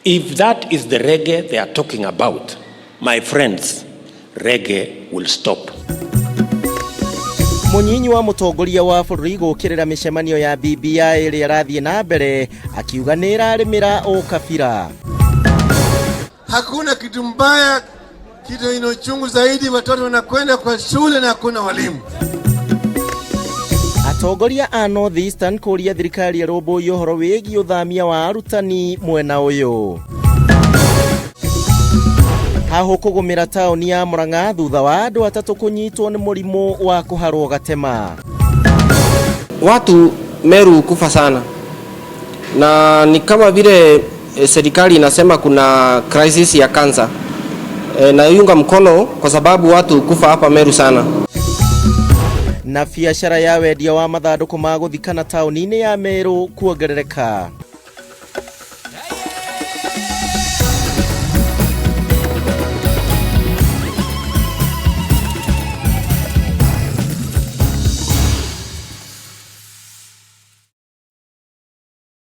If that is the reggae they are talking about, my friends, reggae will stop. Munyinyi wa mutongoria wa bũrũri gũkĩrĩra mĩcemanio ya BBI ĩrĩa ĩrathiĩ na mbere akiuga nĩ ĩrarĩmĩra ũkabira. Hakuna kitu mbaya, kitu inochungu zaidi watoto wanakwenda kwa shule na hakuna walimu. Atongoria a North Eastern kũria thirikari ĩrũmbũiye ũhoro wĩgiĩ ũthamia wa arutani mwena ũyũ. Haho kũgũmĩra taũni ya Murang'a thutha wa andũ atatũ kũnyitwo nĩ mũrimũ wa kũharwo gatema. Watu Meru kufa sana, na ni kama vile serikali inasema kuna crisis ya kansa, na yunga mkono kwa sababu watu kufa hapa Meru sana. Na biacara ya wendia wa mathandũkũ ma gũthikana taũni-inĩ ya Meru kuongerereka.